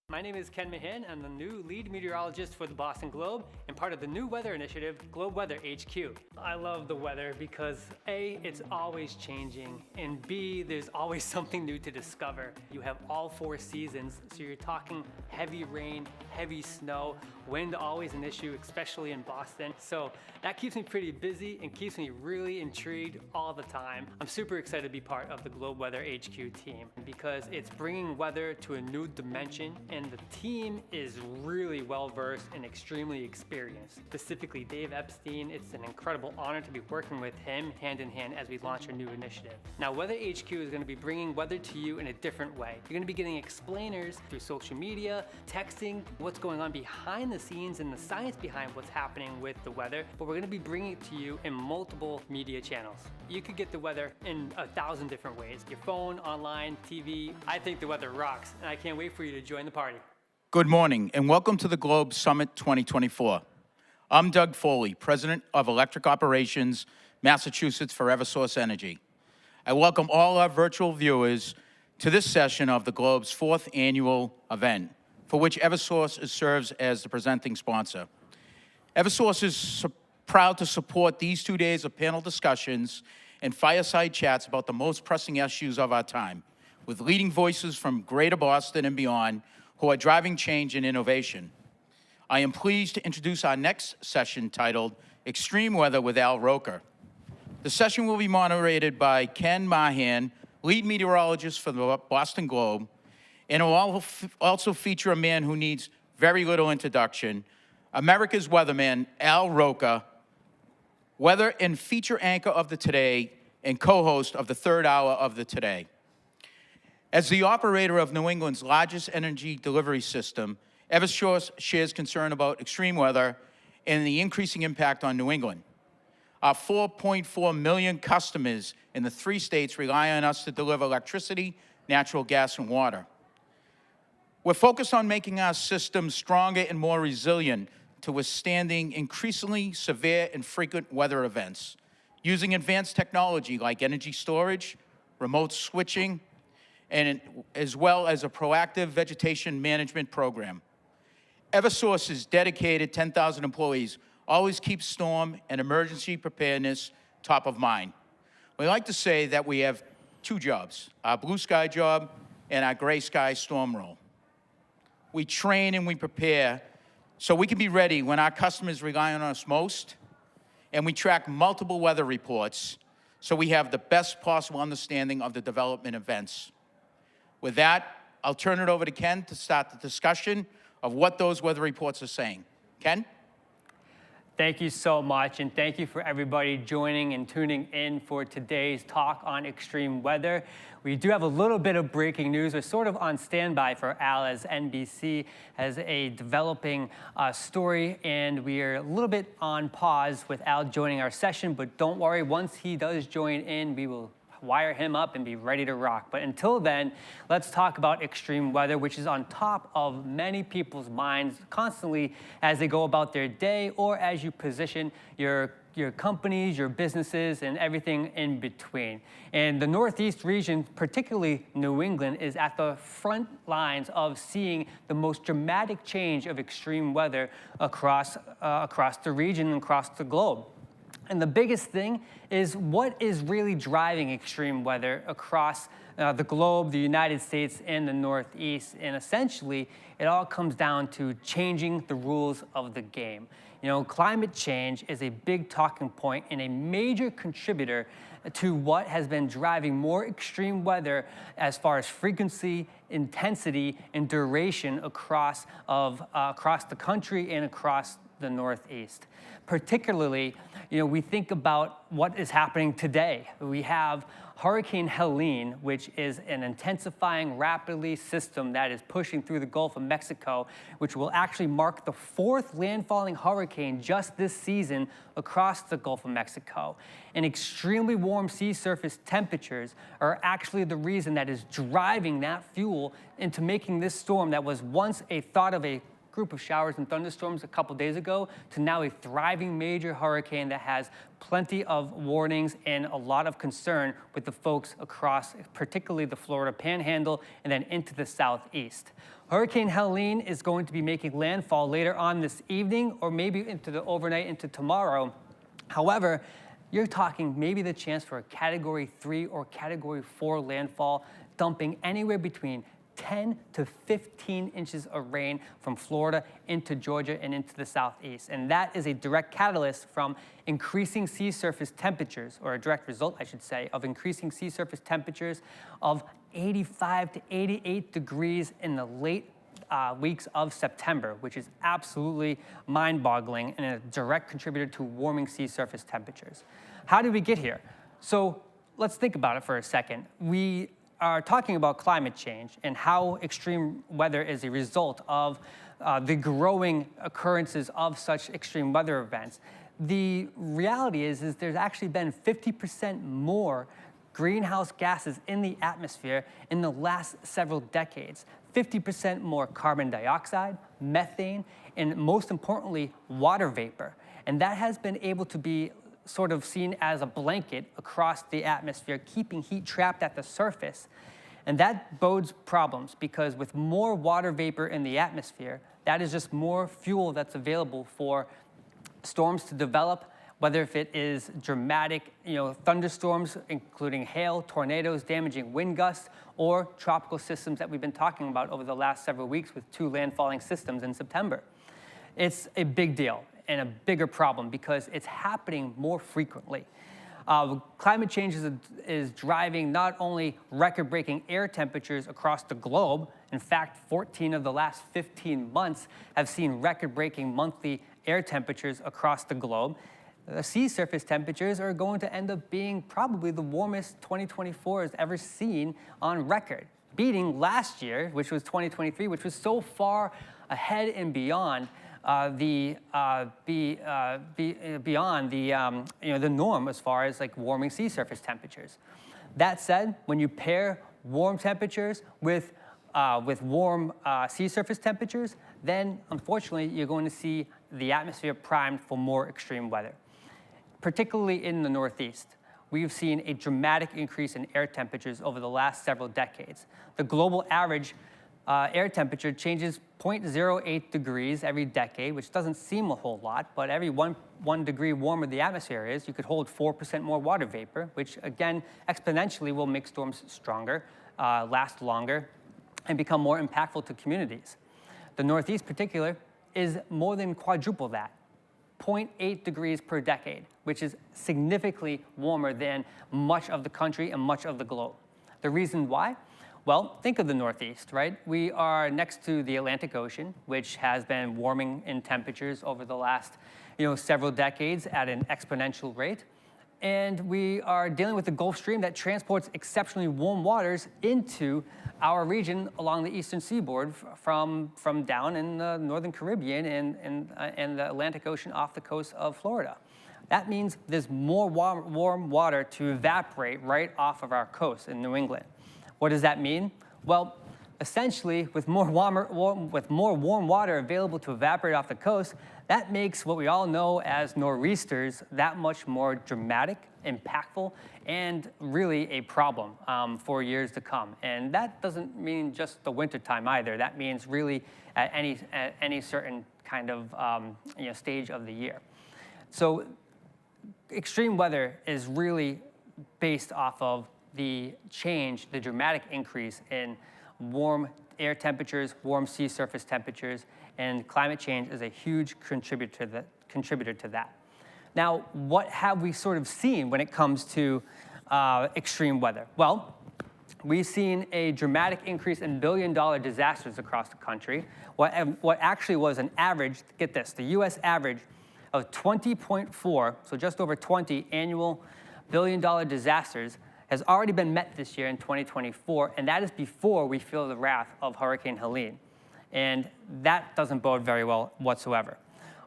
My name is Ken Mahan. I'm the new lead meteorologist for the Boston Globe and part of the new weather initiative, Globe Weather HQ. I love the weather because A, it's always changing, and B, there's always something new to discover. You have all 4 seasons, so you're talking heavy rain, heavy snow, wind always an issue, especially in Boston. So that keeps me pretty busy and keeps me really intrigued all the time. I'm super excited to be part of the Globe Weather HQ team because it's bringing weather to a new dimension, and the team is really well versed and extremely experienced. Specifically Dave Epstein, it's an incredible honor to be working with him hand in hand as we launch our new initiative. Now Weather HQ is going to be bringing weather to you in a different way. You're going to be getting explainers through social media, texting, what's going on behind the scenes and the science behind what's happening with the weather, but we're going to be bringing it to you in multiple media channels. You could get the weather in 1,000 different ways. Your phone, online, TV. I think the weather rocks, and I can't wait for you to join the party. Good morning, and welcome to the Globe Summit 2024. I'm Doug Foley, President of Electric Operations, Massachusetts for Eversource Energy. I welcome all our virtual viewers to this session of the Globe's 4th annual event, for which Eversource serves as the presenting sponsor. Eversource is proud to support these 2 days of panel discussions and fireside chats about the most pressing issues of our time, with leading voices from Greater Boston and beyond who are driving change and innovation. I am pleased to introduce our next session titled Extreme Weather with Al Roker. The session will be moderated by Ken Mahan, lead meteorologist for the Boston Globe, and it will also feature a man who needs very little introduction, America's weatherman, Al Roker, weather and feature anchor of the Today and co-host of the 3rd hour of the Today. As the operator of New England's largest energy delivery system, Eversource shares concern about extreme weather and the increasing impact on New England. Our 4.4 million customers in the 3 states rely on us to deliver electricity, natural gas, and water. We're focused on making our system stronger and more resilient to withstanding increasingly severe and frequent weather events, using advanced technology like energy storage, remote switching, and as well as a proactive vegetation management program. Eversource's dedicated 10,000 employees always keep storm and emergency preparedness top of mind. We like to say that we have 2 jobs, our blue sky job and our gray sky storm role. We train and we prepare so we can be ready when our customers rely on us most, and we track multiple weather reports so we have the best possible understanding of the development events. With that, I'll turn it over to Ken to start the discussion of what those weather reports are saying. Ken? Thank you so much, and thank you for everybody joining and tuning in for today's talk on extreme weather. We do have a little bit of breaking news. We're sort of on standby for Al as NBC has a developing story, and we are a little bit on pause with Al joining our session, but don't worry, once he does join in, we will wire him up and be ready to rock. But until then, let's talk about extreme weather, which is on top of many people's minds constantly as they go about their day or as you position your companies, your businesses, and everything in between. And the Northeast region, particularly New England, is at the front lines of seeing the most dramatic change of extreme weather across the region and across the globe. And the biggest thing is what is really driving extreme weather across the globe, the United States, and the Northeast. And essentially, it all comes down to changing the rules of the game. You know, climate change is a big talking point and a major contributor to what has been driving more extreme weather as far as frequency, intensity, and duration across the country and across the Northeast. Particularly, you know, we think about what is happening today. We have Hurricane Helene, which is an intensifying rapidly system that is pushing through the Gulf of Mexico, which will actually mark the 4th landfalling hurricane just this season across the Gulf of Mexico. And extremely warm sea surface temperatures are actually the reason that is driving that fuel into making this storm that was once a thought of a group of showers and thunderstorms a couple days ago to now a thriving major hurricane that has plenty of warnings and a lot of concern with the folks across, particularly the Florida Panhandle and then into the southeast. Hurricane Helene is going to be making landfall later on this evening or maybe into the overnight into tomorrow. However, you're talking maybe the chance for a Category 3 or Category 4 landfall, dumping anywhere between 10 to 15 inches of rain from Florida into Georgia and into the southeast. And that is a direct catalyst from increasing sea surface temperatures, or a direct result, I should say, of increasing sea surface temperatures of 85 to 88 degrees in the late weeks of September, which is absolutely mind-boggling and a direct contributor to warming sea surface temperatures. How did we get here? So let's think about it for a second. We are talking about climate change and how extreme weather is a result of the growing occurrences of such extreme weather events. The reality is there's actually been 50% more greenhouse gases in the atmosphere in the last several decades. 50% more carbon dioxide, methane, and most importantly, water vapor. And that has been able to be sort of seen as a blanket across the atmosphere, keeping heat trapped at the surface. And that bodes problems because with more water vapor in the atmosphere, that is just more fuel that's available for storms to develop, whether if it is dramatic, thunderstorms, including hail, tornadoes, damaging wind gusts, or tropical systems that we've been talking about over the last several weeks with 2 landfalling systems in September. It's a big deal and a bigger problem because it's happening more frequently. Climate change is driving not only record-breaking air temperatures across the globe. In fact, 14 of the last 15 months have seen record-breaking monthly air temperatures across the globe. The sea surface temperatures are going to end up being probably the warmest 2024 has ever seen on record, beating last year, which was 2023, which was so far ahead and beyond the norm as far as like warming sea surface temperatures. That said, when you pair warm temperatures with warm sea surface temperatures, then unfortunately you're going to see the atmosphere primed for more extreme weather. Particularly in the Northeast, we've seen a dramatic increase in air temperatures over the last several decades. The global average air temperature changes 0.08 degrees every decade, which doesn't seem a whole lot, but every one degree warmer the atmosphere is, you could hold 4% more water vapor, which again, exponentially will make storms stronger, last longer, and become more impactful to communities. The Northeast particular is more than quadruple that. 0.8 degrees per decade, which is significantly warmer than much of the country and much of the globe. The reason why? Well, think of the Northeast, right? We are next to the Atlantic Ocean, which has been warming in temperatures over the last several decades at an exponential rate. And we are dealing with the Gulf Stream that transports exceptionally warm waters into our region along the eastern seaboard from down in the northern Caribbean and the Atlantic Ocean off the coast of Florida. That means there's more warm water to evaporate right off of our coast in New England. What does that mean? Well, essentially, with more warm water available to evaporate off the coast, that makes what we all know as nor'easters that much more dramatic, impactful, and really a problem for years to come. And that doesn't mean just the wintertime either. That means really at any certain kind of stage of the year. So extreme weather is really based off of the dramatic increase in warm air temperatures, warm sea surface temperatures, and climate change is a huge contributor to that. Now, what have we sort of seen when it comes to extreme weather? Well, we've seen a dramatic increase in billion-dollar disasters across the country. What actually was an average, get this, the US average of 20.4, so just over 20 annual billion-dollar disasters has already been met this year in 2024, and that is before we feel the wrath of Hurricane Helene. And that doesn't bode very well whatsoever.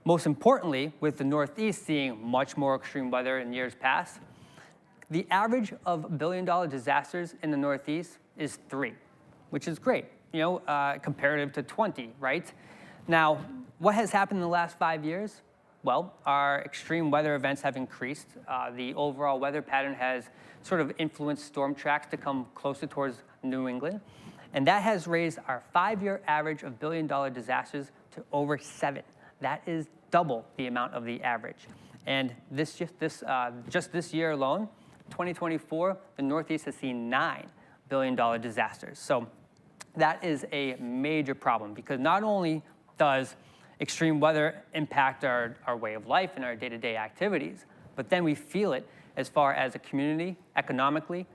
Most importantly, with the Northeast seeing much more extreme weather in years past, the average of billion-dollar disasters in the Northeast is 3, which is great, comparative to 20, right? Now, what has happened in the last 5 years? Well, our extreme weather events have increased. The overall weather pattern has sort of influenced storm tracks to come closer towards New England. And that has raised our 5-year average of billion-dollar disasters to over 7. That is double the amount of the average. And just this year alone, 2024, the Northeast has seen 9 billion-dollar disasters. So that is a major problem, because not only does extreme weather impact our way of life and our day-to-day activities, but then we feel it as far as a community, economically,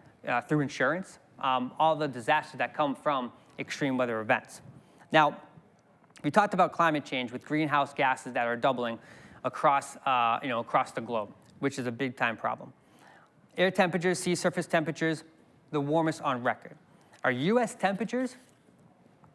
through insurance, all the disasters that come from extreme weather events. Now, we talked about climate change with greenhouse gases that are doubling across the globe, which is a big-time problem. Air temperatures, sea surface temperatures, the warmest on record. Our U.S. temperatures,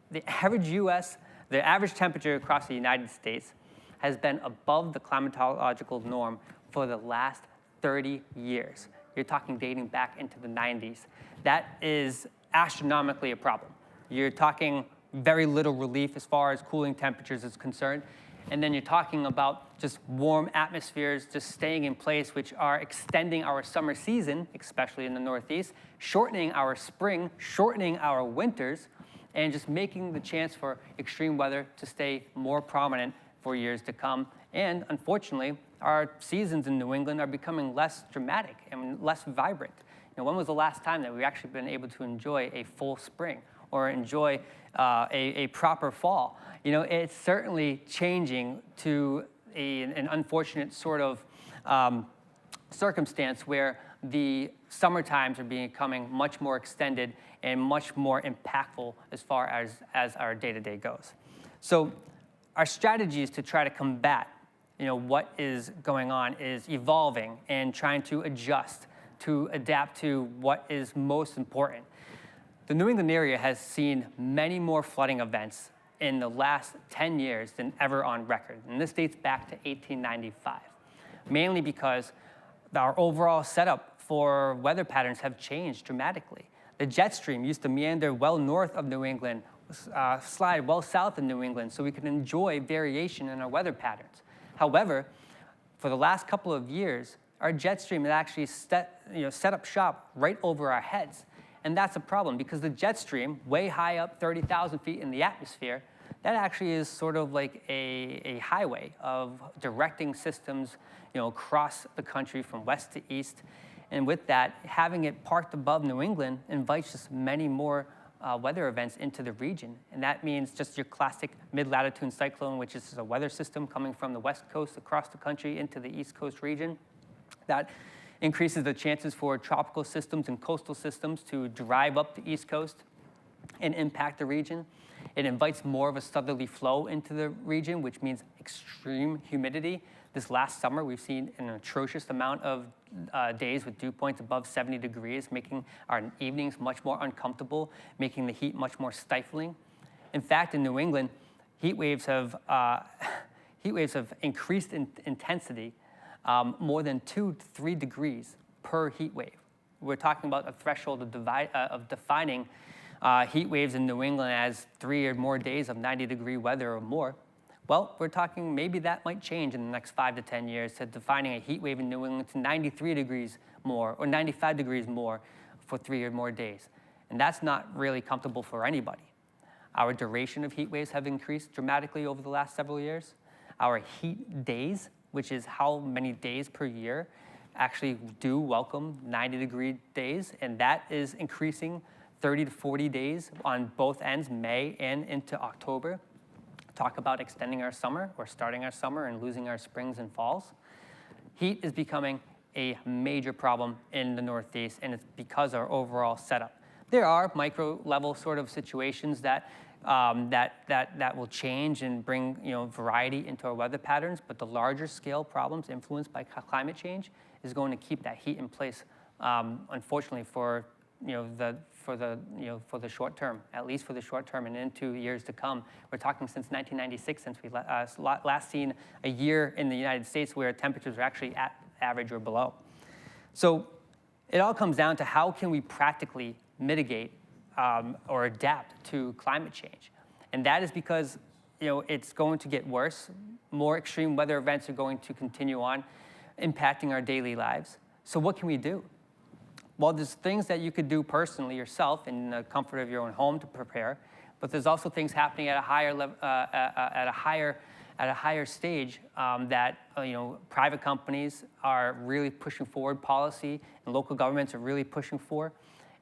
the average temperature across the United States has been above the climatological norm for the last 30 years. You're talking dating back into the 90s. That is astronomically a problem. You're talking very little relief as far as cooling temperatures is concerned. And then you're talking about just warm atmospheres just staying in place, which are extending our summer season, especially in the Northeast, shortening our spring, shortening our winters, and just making the chance for extreme weather to stay more prominent for years to come. And unfortunately, our seasons in New England are becoming less dramatic and less vibrant. When was the last time that we've actually been able to enjoy a full spring or enjoy a proper fall? It's certainly changing to an unfortunate sort of circumstance where the summer times are becoming much more extended and much more impactful as far as our day-to-day goes. So our strategies to try to combat what is going on is evolving and trying to adjust to adapt to what is most important. The New England area has seen many more flooding events in the last 10 years than ever on record. And this dates back to 1895, mainly because our overall setup for weather patterns have changed dramatically. The jet stream used to meander well north of New England, slide well south of New England, so we could enjoy variation in our weather patterns. However, for the last couple of years, our jet stream has actually set up shop right over our heads. And that's a problem, because the jet stream, way high up, 30,000 feet in the atmosphere, that actually is sort of like a highway of directing systems across the country from west to east. And with that, having it parked above New England invites just many more weather events into the region. And that means just your classic mid-latitude cyclone, which is a weather system coming from the west coast across the country into the east coast region. That increases the chances for tropical systems and coastal systems to drive up the east coast and impact the region. It invites more of a southerly flow into the region, which means extreme humidity. This last summer, we've seen an atrocious amount of days with dew points above 70 degrees, making our evenings much more uncomfortable, making the heat much more stifling. In fact, in New England, heat waves have increased in intensity more than 2 to 3 degrees per heat wave. We're talking about a threshold of defining heat waves in New England as 3 or more days of 90-degree weather or more. Well, we're talking maybe that might change in the next 5 to 10 years to defining a heat wave in New England to 93 degrees more or 95 degrees more for 3 or more days. And that's not really comfortable for anybody. Our duration of heat waves have increased dramatically over the last several years. Our heat days, which is how many days per year, actually do welcome 90-degree days, and that is increasing 30 to 40 days on both ends, May and into October. Talk about extending our summer or starting our summer and losing our springs and falls. Heat is becoming a major problem in the Northeast, and it's because of our overall setup. There are micro-level sort of situations that will change and bring variety into our weather patterns, but the larger scale problems influenced by climate change is going to keep that heat in place, unfortunately, for the short term, at least for the short term and into years to come. We're talking since 1996, since we last seen a year in the United States where temperatures are actually at average or below. So it all comes down to how can we practically mitigate or adapt to climate change. And that is because it's going to get worse. More extreme weather events are going to continue on, impacting our daily lives. So what can we do? Well, there's things that you could do personally yourself in the comfort of your own home to prepare, but there's also things happening at a higher level, at a higher stage that private companies are really pushing forward policy, and local governments are really pushing for,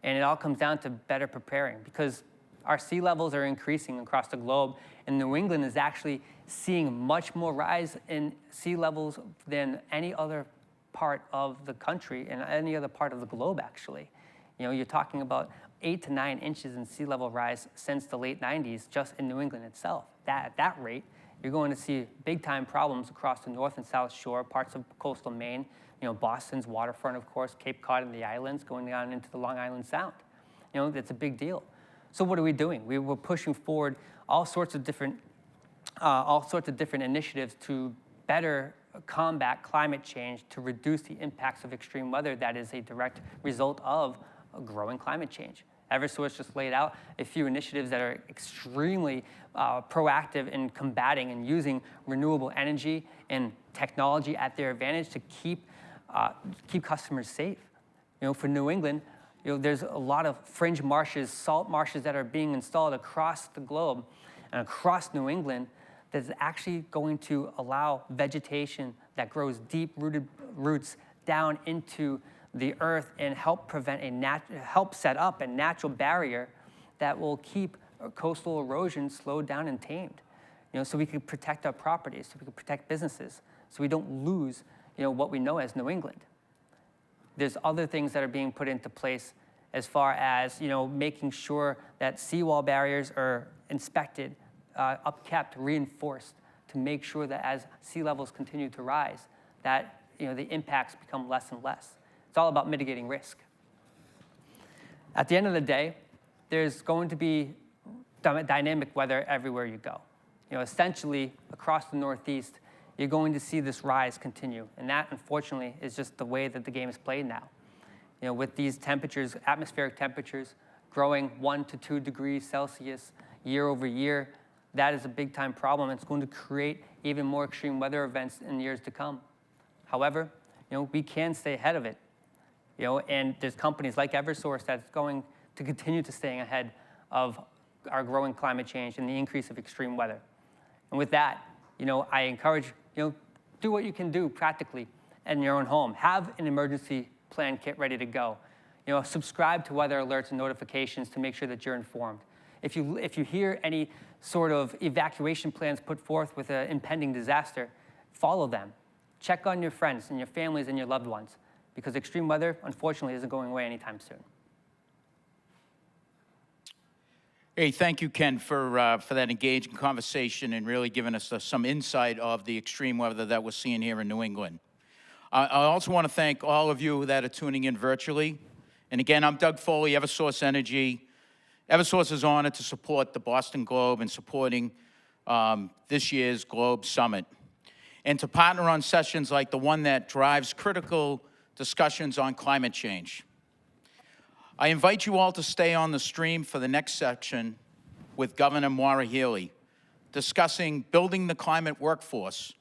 and it all comes down to better preparing, because our sea levels are increasing across the globe, and New England is actually seeing much more rise in sea levels than any other part of the country and any other part of the globe, actually. You're talking about 8 to 9 inches in sea level rise since the late 90s just in New England itself. At that rate, you're going to see big time problems across the North and South Shore, parts of coastal Maine, Boston's waterfront, of course, Cape Cod and the islands, going down into the Long Island Sound. That's a big deal. So what are we doing? We're pushing forward all sorts of different initiatives to better combat climate change, to reduce the impacts of extreme weather that is a direct result of a growing climate change. Eversource just laid out a few initiatives that are extremely proactive in combating and using renewable energy and technology at their advantage to keep customers safe. For New England, there's a lot of fringe marshes, salt marshes that are being installed across the globe and across New England that's actually going to allow vegetation that grows deep-rooted roots down into the earth and help set up a natural barrier that will keep coastal erosion slowed down and tamed. So we can protect our properties, so we can protect businesses, so we don't lose, what we know as New England. There's other things that are being put into place as far as, making sure that seawall barriers are inspected, upkept, reinforced, to make sure that as sea levels continue to rise, that the impacts become less and less. It's all about mitigating risk. At the end of the day, there's going to be dynamic weather everywhere you go. Essentially, across the Northeast, you're going to see this rise continue. And that, unfortunately, is just the way that the game is played now. With these temperatures, atmospheric temperatures, growing 1 to 2 degrees Celsius year over year, that is a big time problem. It's going to create even more extreme weather events in years to come. However, we can stay ahead of it. And there's companies like Eversource that's going to continue to stay ahead of our growing climate change and the increase of extreme weather. And with that, I encourage, do what you can do practically in your own home. Have an emergency plan kit ready to go. Subscribe to weather alerts and notifications to make sure that you're informed. If you hear any sort of evacuation plans put forth with an impending disaster, follow them. Check on your friends and your families and your loved ones, because extreme weather, unfortunately, isn't going away anytime soon. Hey, thank you, Ken, for that engaging conversation and really giving us some insight of the extreme weather that we're seeing here in New England. I also want to thank all of you that are tuning in virtually. And again, I'm Doug Foley, Eversource Energy. Eversource is honored to support the Boston Globe and supporting this year's Globe Summit, and to partner on sessions like the one that drives critical discussions on climate change. I invite you all to stay on the stream for the next section with Governor Maura Healey, discussing building the climate workforce.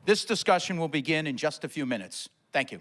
This discussion will begin in just a few minutes. Thank you.